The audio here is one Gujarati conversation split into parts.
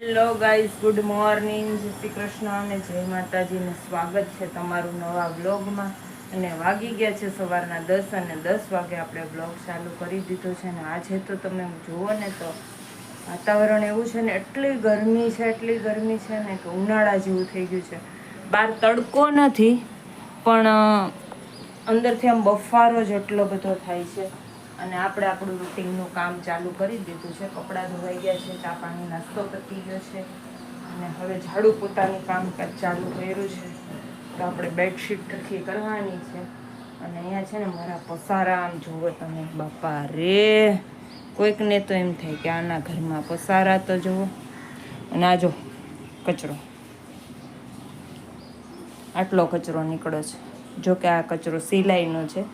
હેલો ગાઈઝ, ગુડ મોર્નિંગ, જય શ્રી કૃષ્ણ અને જય માતાજીને સ્વાગત છે તમારું નવા બ્લોગમાં. અને વાગી ગયા છે સવારના 10 અને 10 વાગે આપણે બ્લોગ ચાલુ કરી દીધો છે. અને આજે તો તમે જુઓ ને તો વાતાવરણ એવું છે ને, એટલી ગરમી છે ને કે ઉનાળા જેવું થઈ ગયું છે. બહાર તડકો નથી પણ અંદરથી આમ બફારો જ એટલો બધો થાય છે. અને આપણે આપણું રૂટીનનું કામ ચાલુ કરી દીધું છે. કપડાં ધોવાઈ ગયા છે, ચા પાણી નાસ્તો પતી ગયો છે અને હવે ઝાડુ પોતાનું કામકાજ ચાલુ કર્યું છે. તો આપણે બેડશીટ ઠરખી કરવાની છે. અને અહીંયા છે ને મારા પસારા આમ જુઓ તમે, બાપા રે, કોઈકને તો એમ થાય કે આના ઘરમાં પસારા તો જુઓ. અને આ જો કચરો, આટલો કચરો નીકળ્યો છે. જોકે આ કચરો સિલાઈનો છે.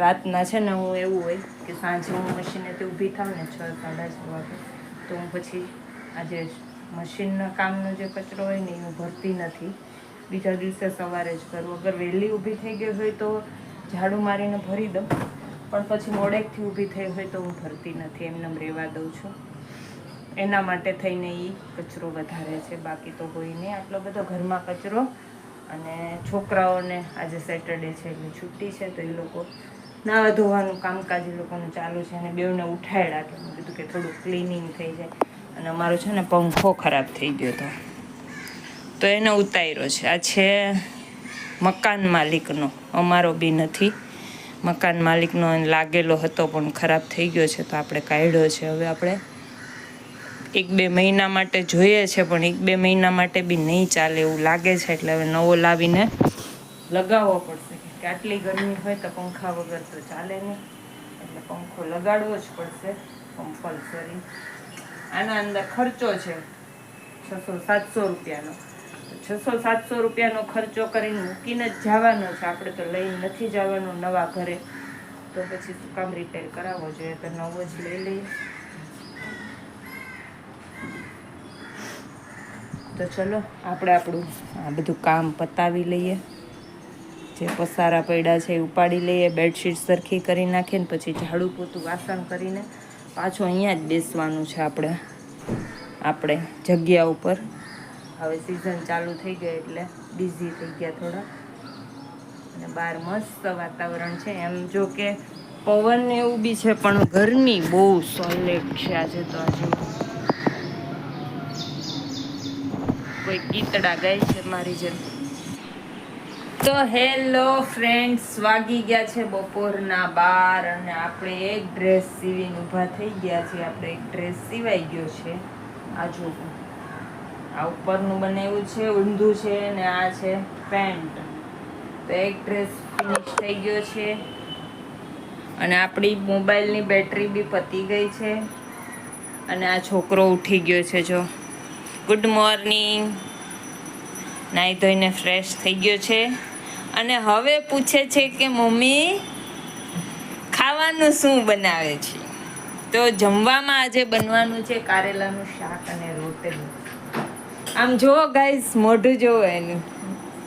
રાતના છે ને હું એવું હોય કે સાંજે હું મશીનેથી ઊભી થાઉં ને 6-6:30 વાગે, તો હું પછી આજે મશીનના કામનો જે કચરો હોય ને એ હું ભરતી નથી. બીજા દિવસે સવારે જ કરું. અગર વહેલી ઊભી થઈ ગઈ હોય તો ઝાડુ મારીને ભરી દઉં, પણ પછી મોડેકથી ઊભી થઈ હોય તો હું ભરતી નથી, એમને રહેવા દઉં છું. એના માટે થઈને એ કચરો વધારે છે, બાકી તો કોઈ નહીં આટલો બધો ઘરમાં કચરો. અને છોકરાઓને આજે સેટરડે છે એટલે છુટ્ટી છે, તો એ લોકો નાવા ધોવાનું કામકાજ એ લોકોનું ચાલુ છે. અને બેઉને ઉઠાડ્યા કે મેં કીધું કે થોડું ક્લિનિંગ થઈ જાય. અને અમારો છે ને પંખો ખરાબ થઈ ગયો હતો, તો એને ઉતાર્યો છે. આ છે મકાન માલિકનો, અમારો બી નથી. મકાન માલિકનો લાગેલો હતો પણ ખરાબ થઈ ગયો છે, તો આપણે કાઢ્યો છે. હવે આપણે 1-2 મહિના માટે જોઈએ છે, પણ 1-2 મહિના માટે બી નહીં ચાલે એવું લાગે છે. એટલે હવે નવો લાવીને લગાવવો પડશે, કે આટલી ગરમી હોય તો પંખા વગર તો ચાલે નહીં. એટલે પંખો લગાડવો જ પડશે કમ્પલસરી. આના અંદર ખર્ચો છે 600-700 રૂપિયાનો. 600-700 રૂપિયાનો ખર્ચો કરીને મૂકીને જ જવાનો છે. આપણે તો લઈ નથી જવાનું નવા ઘરે, તો પછી શું કામ રિપેર કરાવવો જોઈએ? તો નવો જ લઈ લઈએ. તો ચલો આપણે આપણું આ બધું કામ પતાવી લઈએ. જે પસારા પડ્યા છે એ ઉપાડી લઈએ, બેડશીટ સરખી કરી નાખીને પછી ઝાડુ પોતું વાસણ કરીને પાછું અહીંયા જ બેસવાનું છે આપણે જગ્યા ઉપર. હવે સિઝન ચાલુ થઈ ગઈ એટલે બિઝી થઈ ગયા થોડા. અને બહાર મસ્ત વાતાવરણ છે. એમ જો કે પવન એવું બી છે, પણ ગરમી બહુ સોલેડ છે આજે. તો આજે કોઈ ગીતડા ગાય છે મારી જેમ. તો હેલો ફ્રેન્ડ્સ, વાગી ગયા છે બપોરના 12 અને આપણે એક ડ્રેસ સીવીને ઊભા થઈ ગયા છીએ. આપણે એક ડ્રેસ સીવાઈ ગયો છે. આ જો આ ઉપરનું બનાવ્યું છે, ઊંધું છે, ને આ છે પેન્ટ. તો એક ડ્રેસ ફિનિશ થઈ ગયો છે. અને આપણી મોબાઈલની બેટરી બી પતી ગઈ છે. અને આ છોકરો ઉઠી ગયો છે. જો ગુડ મોર્નિંગ, નાહી ધોઈને ફ્રેશ થઈ ગયો છે. અને હવે પૂછે છે કે મમ્મી ખાવાનું શું બનાવે છે? તો જમવામાં આજે બનવાનું છે કારેલાનું શાક અને રોટલી. આમ જોવો ગાઈસ, મોઢું જોવો એનું.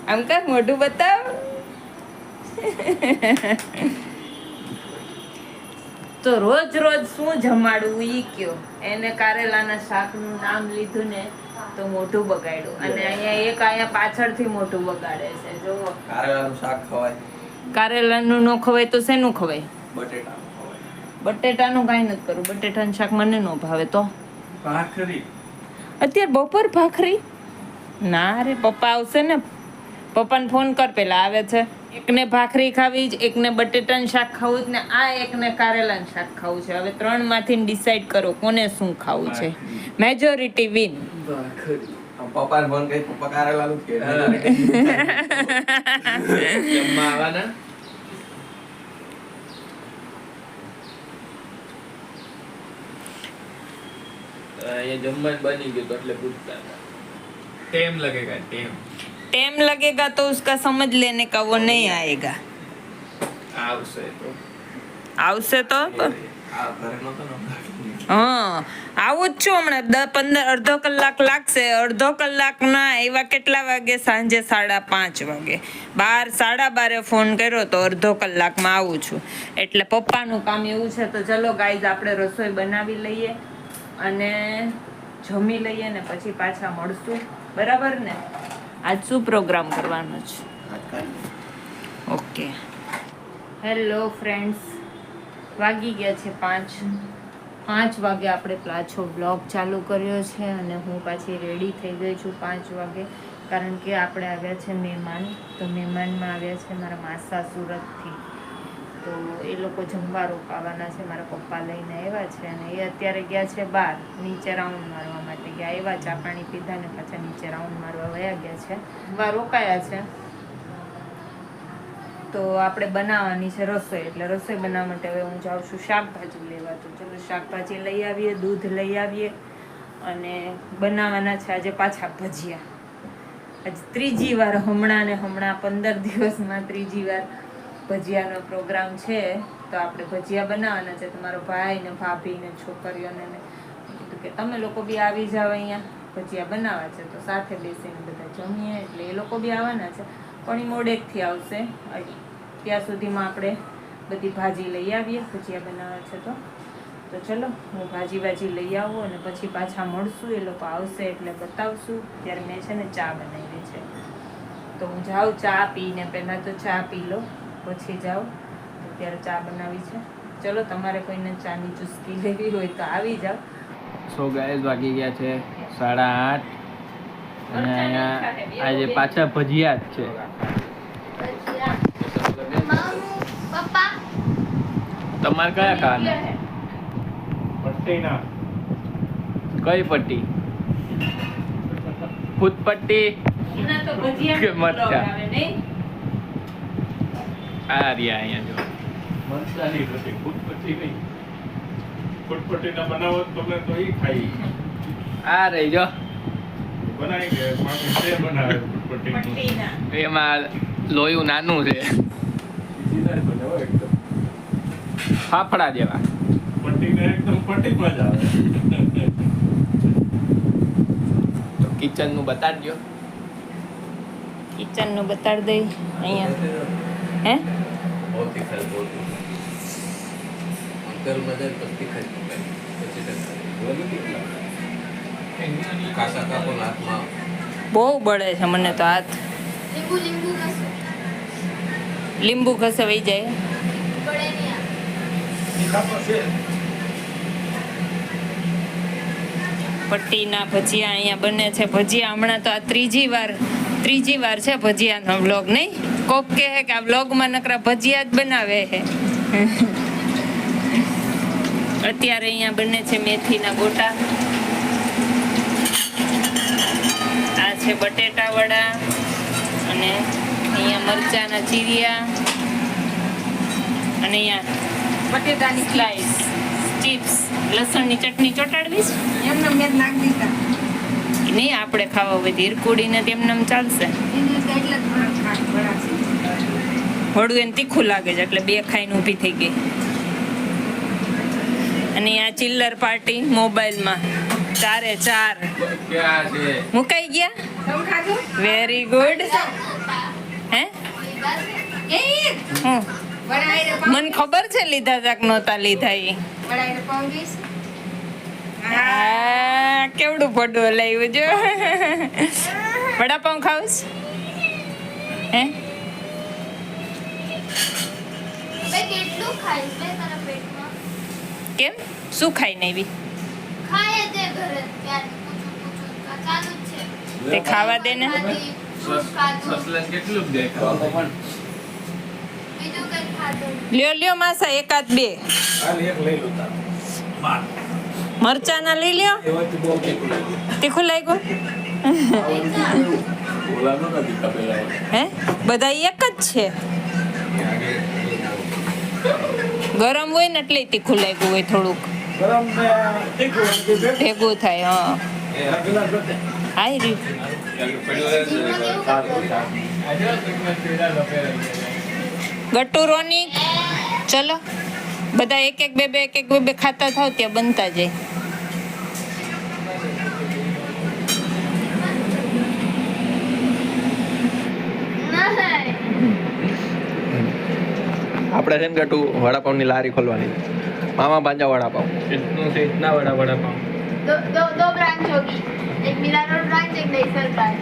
આમ કાંક મોઢું બતાવ. તો રોજ શું જમાડવું ઈ કયો. એને કારેલાના શાકનું નામ લીધું ને તો મોઢું બગાડ્યું. અને અહીંયા પાછળથી મોઢું બગાડે છે. જો કારેલાનું શાક ખવાય? કારેલાનું ન ખવાય તો શેનું ખવાય? બટેટાનું ખવાય. બટેટાનું કાંઈ નથી કરું. બટેટાનું શાક મને ન ભાવે. તો ભાખરી અત્યારે બપોર ભાખરી? ના રે, પપ્પા આવશે ને. પપ્પાને ફોન કર, પેલા આવે છે. એકને ભાખરી ખાવી જ, એકને બટેટાનું શાક ખાવું જ, ને આ એકને કારેલાનું શાક ખાવું છે. હવે 3 માંથી ડિસાઈડ કરો કોને શું ખાવું છે. Majority win. ભાખરી. પપ્પાને ફોન કરી, પપ્પા કારેલાનું કે જમવા આવવાના. ये जम्मन बनी गई तो એટલે પૂછતા હતા. टेम लगेगा टेम लगेगा तो उसका समझ लेने का, वो नहीं आएगा. આવશે તો આ ઘરે નતો ને. હા, આવું જ છું હમણાં. 10-15 અડધો કલાક લાગશે. અડધો કલાકના આવ્યા કેટલા વાગે? સાંજે 5:30 વાગે. 12:30 ફોન કર્યો તો અડધો કલાકમાં આવું છું. એટલે પપ્પાનું કામ એવું છે. તો ચલો ગાઈઝ, આપણે રસોઈ બનાવી લઈએ. અને જમી લઈએ ને પછી પાછા મળશું, બરાબર ને? આજ શું પ્રોગ્રામ કરવાનો છે? ઓકે. હેલો ફ્રેન્ડ્સ, વાગી ગયા છે 5 વાગે. આપણે પાછો બ્લોગ ચાલુ કર્યો છે અને હું પાછી રેડી થઈ ગઈ છું 5 વાગે, કારણ કે આપણે આવ્યા છે મહેમાન. તો મહેમાનમાં આવ્યા છે મારા માસા સુરતથી, તો એ લોકો જમવા રોકાવાના છે. મારા પપ્પા લઈને આવ્યા છે અને એ અત્યારે ગયા છે બહાર નીચે રાઉન્ડ મારવા માટે ગયા. આવ્યા, ચા પાણી પીધા ને પાછા નીચે રાઉન્ડ મારવા વયા ગયા છે. જમવા રોકાયા છે. તો આપણે બનાવવાની છે રસોઈ, એટલે રસોઈ બનાવવા માટે હવે હું જાઉં છું શાકભાજી લેવા. તો ચલો શાકભાજી લઈ આવીએ, દૂધ લઈ આવીએ અને બનાવવાના છે આજે પાછા ભજીયા. આજે ત્રીજી વાર, હમણાં 15 દિવસમાં ત્રીજી વાર ભજીયાનો પ્રોગ્રામ છે. તો આપણે ભજીયા બનાવવાના છે. તમારો ભાઈ ને ભાભી ને છોકરીઓને કીધું કે તમે લોકો બી આવી જાવ, અહીંયા ભજીયા બનાવવા છે તો સાથે બેસીને બધા જમીએ. એટલે એ લોકો બી આવવાના છે પણ એ મોડેકથી આવશે. ત્યાં સુધીમાં આપણે બધી ભાજી લઈ આવીએ. ભજીયા બનાવવા છે તો ચલો હું ભાજી લઈ આવું અને પછી પાછા મળશું. એ લોકો આવશે એટલે બતાવશું. ત્યારે મેં છે ને ચા બનાવી છે, તો હું જાઉં ચા પીને. પહેલાં તો ચા પી લો પછી જાઉં. અત્યારે ચા બનાવી છે. ચલો, તમારે કોઈને ચાની ચુસ્કી લેવી હોય તો આવી જાઓ. સો ગાઈસ, વાગી ગયા છે 8:30 અને અહીંયા આજે પાછા ભજીયા જ છે. તમારે કયા ખાવાના? પટ્ટીના. કઈ પટ્ટી? ફૂટ પટ્ટી હમણાં તો ભજીયા કે મરચાં? આવે નહીં. આ રહ્યા અહીંયા જો. મરચાની પટ્ટી, ફૂટપટ્ટી નહીં. ફૂટપટ્ટીના બનાવો તમે તો એ ખાઈ આ રહી જો. બનાવી કે માથે તે બનાવે ફૂટપટ્ટીનું. પટ્ટીના એમાં લોયું નાનું છે, સીધા જ બનાવો એકદમ. ફાફડા જેવા. પટ્ટીને એકદમ પટ્ટીમાં જ આવે. તો કિચન નું બતાડજો. કિચનનું બતાડી દઈ અહીંયા. હે बहुत ही खल बहुत अंकल मदर पत्ती खाई कासा का को आत्मा બહુ બળે છે મને તો હાથ. લીંબુ ઘસવાઈ જાય. પટ્ટીના ભજીયા અહીંયા બને છે. ભજીયા હમણાં તો આ ત્રીજી વાર છે ભજીયાનો વ્લોગ, નહીં? કોક કહે કે આ વ્લોગમાં નકરા ભજીયા જ બનાવે છે. અત્યારે અહીંયા બને છે મેથીના ગોટા. આ છે બટેટા વડા અને અહીંયા મરચાના ચીરિયા અને અહીંયા બટેટાની સ્લાઈસ, ચિપ્સ, લસણની ચટણી ચોટાડવીશ. એમને મેં નાખી દીધા. નહીં, આપણે ખાવા હોય ધીરકુડીને તેમને ચાલશે. વડું એને તીખું લાગે છે એટલે 2 ખાઈને ઊભી થઈ ગઈ. અને આ ચિલ્લર પાર્ટી મોબાઈલમાં 4 ક્યાં છે? મુકાઈ ગયા. તમે ખાધું? Very good. હે હું વડાઈને મને ખબર છે લીધા તાક નહોતા લીધા એ. પંગીશ. હા, કેવડું પડું લાવ્યું જો. વડાપાઉં ખાવું છે? હે કેટલું ખાઈશ લે તારા પેટમાં? કેમ? શું ખાઈને આવી? ખાય દે ઘરે ત્યારે પૂછું ચાલુ જ છે. તે ખાવા દે ને. ખાધી, ફ્રૂટ ખાધું, સસલાને કેટલું દેખાવ? બીજું કંઈ ખાધું. લ્યો માસા, 1 આધ 2 હાલ એક લઈ લો તાર. મરચાના લઈ લ્યો. એવાથી બહુ તીખું લાગ્યું. તીખું લાગ્યું? ઓલાનો નથી કપેલા. હે બધા એક જ છે. ગરમ હોય ને એટલે તીખું લાગ્યું હોય થોડુંક. ગરમ ને તીખું ભેગું થાય. હા, પેલા જોતે. આઈ રહ્યું. ગટ્ટુ રોની, ચલો બધા 1-1 2 ખાતા થાવ ત્યાં બનતા જાય. આપણે છે ને ગટુ વડાપાઉં ની લારી ખોલવાની મામા પાંજા વડાપાઉં કેટલું છે? ઇતના વડાપાઉં. दो ब्रांच होगी, एक मिला रोड ब्रांच, एक दहीसर ब्रांच।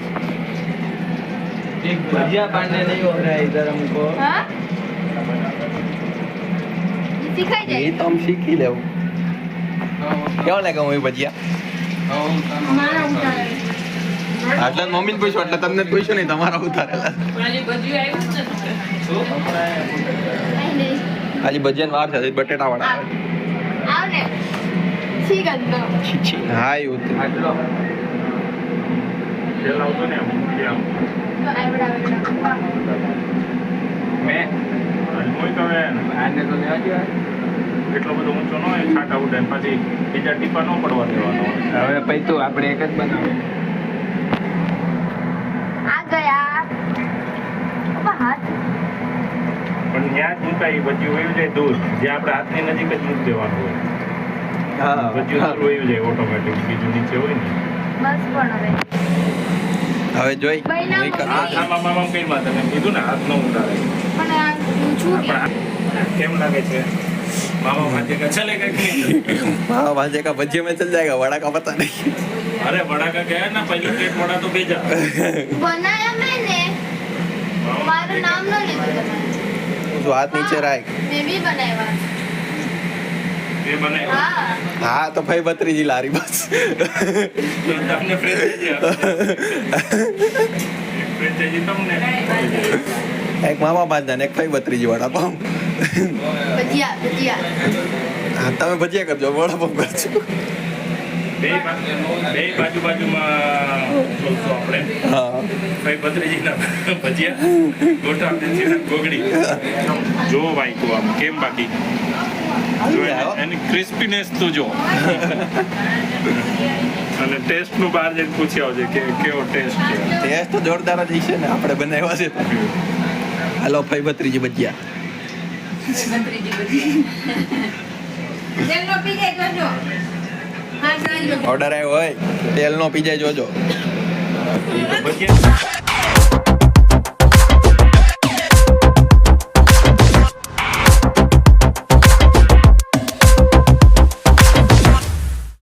एक भजिया पाने नहीं हो रहा है इधर हमको हाँ? ये सिखाई એ जाएगी। તો આમ શીખી લેવું કેવો લાગે હું ભજીયા हमारा उठाना है। આટલા મમ્મીને પૂછ્યું એટલે તમને જ પૂછ્યું નહીં તમારા ઉતારેલા नहीं नहीं આજે ભજીયાની વાર છે હજી બટેટા વાળા आओ आओ ने ठीक है तो હા એવું જ. આટલો પેલા આવતો ને આમ આમ. आई बड़ा મેં અને મોય તો હવે આને તો લેવા જોઈએ એટલો બધો ઊંચો ન હોય છાંટા ઉડે ને પછી બીજા ટીપા ન પડવા દેવાનો હવે પછી તો આપણે એક જ બનાવીએ आ गया बाहर પણ ત્યાં જ મૂકાય એ ભજીયું વયું જાય દૂર જે આપણે હાથની નજીક જ મૂકી દેવાનું હોય હા ભજીયું દૂર વયું જાય ઓટોમેટિક બીજું નીચે હોય ને बस पण હવે હવે જોઈ બૈના જોઈ કર. હાથ આમાં મામા કઈ માં તમે કીધું ને હાથ ન ઉડાડે પણ આ ઊંચું કે પણ કેમ લાગે છે મામા ભાજે કા ચલેગા કે નહીં? हाँ भाजे का भजिया में चल जाएगा वड़ा का पता नहीं अरे वड़ा का गया ना पहली प्लेट वड़ा तो भेजा બનાયા મેને મારું નામ ન લીધું તમે जो हाथ नीचे रहा મેં બી બનાવ્યા ये बने હા हाँ तो भाई बतरी लारी बस तो हमने फ्रेंचाइजी फ्रेंचाइजी तुमने एक मामा बांधा ने एक भाई बतरी वड़ा पाव ભજીયા ભજીયા हाँ તમે ભજીયા કરજો વડા પાવ કરજો બે બાજુમાં બોલતો આપણે હા ભાઈ ભત્રીજીના ભજીયા ગોટા આપીને ગોગડી જો ભાઈ તું આમ કેમ બાકી જો એની ક્રિસ્પીનેસ તો જો અને ટેસ્ટનું બહાર જઈને પૂછી આવજે કે કેવો ટેસ્ટ છે ટેસ્ટ તો જોરદાર જ છે ને આપણે બનાવ્યા છે હાલો ભાઈ ભત્રીજી ભજીયા તેલનો પી જાય જોજો હા જોજો ઓર્ડર આવ્યો હોય તેલ નો પી જાય જોજો ભજીયા